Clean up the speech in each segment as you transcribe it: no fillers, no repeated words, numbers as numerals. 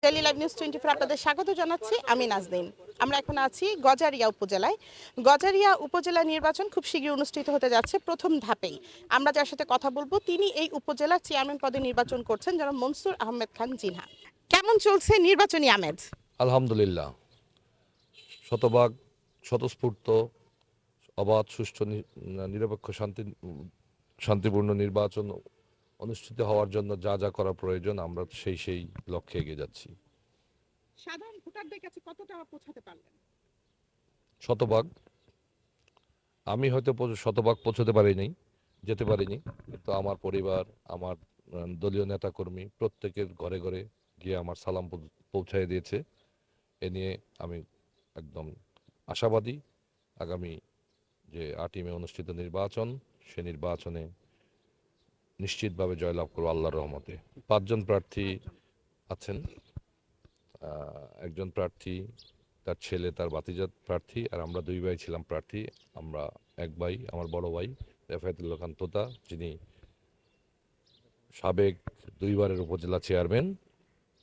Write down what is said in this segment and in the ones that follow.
Daily live news 24 আপনাদের স্বাগত জানাচ্ছি। আমি নাজনীন। আমরা এখন আছি গজারিয়া উপজেলায়। গজারিয়া উপজেলা নির্বাচন খুব শীঘ্রই অনুষ্ঠিত হতে যাচ্ছে প্রথম ধাপেই। আমরা যার সাথে কথা বলবো তিনি এই উপজেলার চেয়ারম্যান পদে নির্বাচন করছেন, যারা মনসুর আহমেদ খান জিনহা। কেমন চলছে নির্বাচনী আমেজ? আলহামদুলিল্লাহ, শতভাগ স্বতঃস্ফূর্ত, অবাধ, সুষ্ঠু, নিরপেক্ষ, শান্তিপূর্ণ নির্বাচন অনুষ্ঠিত হওয়ার জন্য যা যা করা প্রয়োজন আমরা সেই লক্ষ্যে এগিয়ে যাচ্ছি। সাধারণ ভোটারদের কাছে কতটা পৌঁছাতে পারলেন? শতভাগ। আমি হয়তো শতভাগ পৌঁছতে পারিনি, যেতে পারিনি, কিন্তু আমার পরিবার, আমার দলীয় নেতাকর্মী প্রত্যেকের ঘরে ঘরে গিয়ে আমার সালাম পৌঁছায় দিয়েছে। এ নিয়ে আমি একদম আশাবাদী। আগামী যে 8ই মে অনুষ্ঠিত নির্বাচন, সে নির্বাচনে নিশ্চিতভাবে জয়লাভ করব আল্লাহর রহমতে। 5জন প্রার্থী আছেন। একজন প্রার্থী, তার ছেলে, তার ভাতিজা প্রার্থী, আর আমরা 2 ভাই ছিলাম প্রার্থী। আমরা এক ভাই, আমার বড় ভাই রেফায়েতুল্লাহ খান তোতা, যিনি সাবেক 2 বারের উপজেলা চেয়ারম্যান,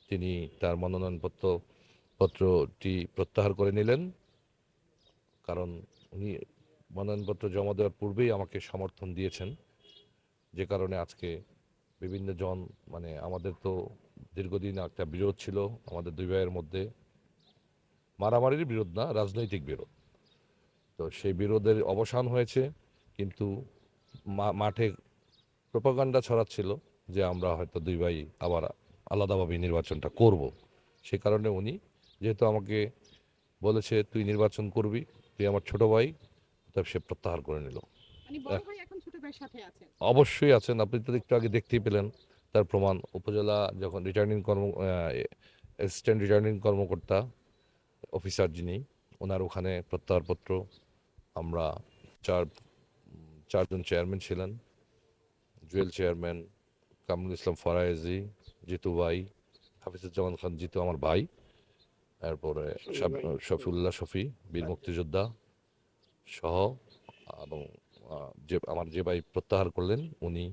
তিনি তার পত্রটি প্রত্যাহার করে নিলেন। কারণ উনি মনোনয়নপত্র জমা দেওয়ার পূর্বেই আমাকে সমর্থন দিয়েছেন, যে কারণে আজকে বিভিন্ন জন, মানে আমাদের তো দীর্ঘদিন একটা বিরোধ ছিল আমাদের 2 ভাইয়ের মধ্যে, মারামারির বিরোধ না, রাজনৈতিক বিরোধ। তো সেই বিরোধের অবসান হয়েছে, কিন্তু মাঠে প্রোপাগান্ডা ছড়াচ্ছিল যে আমরা হয়তো 2 ভাই আবার আলাদাভাবে নির্বাচনটা করব। সে কারণে উনি, যেহেতু আমাকে বলেছে তুই নির্বাচন করবি, তুই আমার ছোট ভাই, তবে সে প্রত্যাহার করে নিল। মানে বড় ভাই এখন ছোট ভাইয়ের সাথে আছেন? অবশ্যই আছেন, আপনি তো একটু আগে দেখতেই পেলেন তার প্রমাণ। উপজেলা যখন অ্যাসিস্ট্যান্ট রিটার্নিং কর্মকর্তা অফিসার যিনি, ওনার ওখানে প্রত্যাহারপত্র, আমরা চার 4জন চেয়ারম্যান ছিলেন, জুয়েল চেয়ারম্যান, কামরুল ইসলাম ফরায়েজি, জিতু ভাই, হাফিজুজ্জামান খান জিতু আমার ভাই, তারপরে শফিউল্লাহ শফি, বীর মুক্তিযোদ্ধা সহ, এবং আমার যে ভাই প্রত্যাহার করলেন উনি,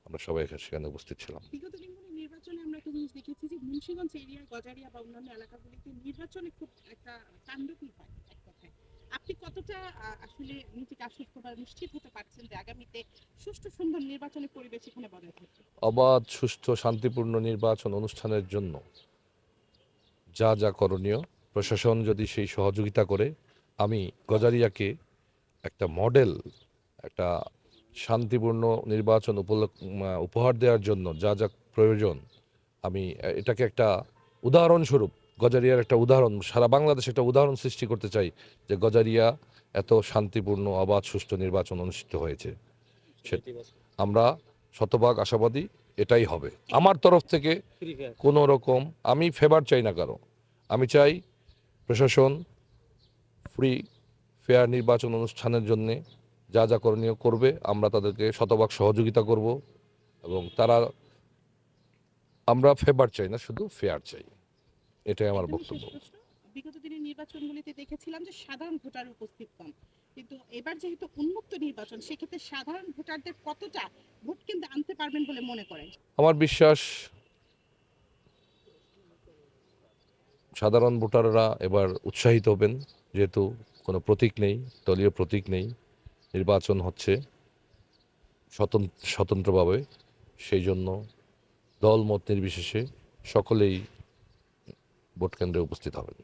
আমরা সবাই সেখানে উপস্থিত ছিলাম। বিগত দিনগুলো নির্বাচনে আমরা একটা জিনিস দেখেছি যে মুন্সিগঞ্জ এরিয়া, গজারিয়া বা অন্যান্য এলাকাগুলিতে নির্বাচনে খুব একটা তাণ্ডবই হয় এক কথায়। আপনি কতটা আসলে নিজেকে আশ্বস্ত বা নিশ্চিত হতে পারছেন যে আগামীতে সুষ্ঠু সুন্দর নির্বাচনের পরিবেশ এখানে বজায় থাকবে? অবাধ, সুষ্ঠু, শান্তিপূর্ণ নির্বাচন অনুষ্ঠানের জন্য যা যা করণীয়, প্রশাসন যদি সেই সহযোগিতা করে, আমি গজারিয়াকে একটা মডেল, একটা শান্তিপূর্ণ নির্বাচন উপহার দেওয়ার জন্য যা যা প্রয়োজন, আমি এটাকে একটা উদাহরণস্বরূপ, গজারিয়ার একটা উদাহরণ, সারা বাংলাদেশে একটা উদাহরণ সৃষ্টি করতে চাই যে গজারিয়া এত শান্তিপূর্ণ, অবাধ, সুষ্ঠু নির্বাচন অনুষ্ঠিত হয়েছে। আমরা শতভাগ আশাবাদী এটাই হবে। আমার তরফ থেকে কোনো রকম আমি ফেভার চাই না কারো। আমি চাই প্রশাসন ফ্রি ফেয়ার নির্বাচন অনুষ্ঠানের জন্য যা যা করণীয় করবে, আমরা তাদেরকে শতভাগ সহযোগিতা করব, এবং আমরা ফেভার চাই না, শুধু ফেয়ার চাই। এটাই আমার বক্তব্য। বিগত দিনের নির্বাচনগুলিতে দেখেছিলাম যে সাধারণ ভোটার উপস্থিত কম, কিন্তু এবার যেহেতু উন্মুক্ত নির্বাচন, সেক্ষেত্রে সাধারণ ভোটারদের কতটা ভোট কেন্দ্রে আনতে পারবেন বলে মনে করেন? আমার বিশ্বাস সাধারণ ভোটাররা এবার উৎসাহিত হবেন, যেহেতু কোনো প্রতীক নেই, দলীয় প্রতীক নেই, নির্বাচন হচ্ছে স্বতন্ত্রভাবে। সেই জন্য দল মত নির্বিশেষে সকলেই ভোট কেন্দ্রে উপস্থিত হবেন।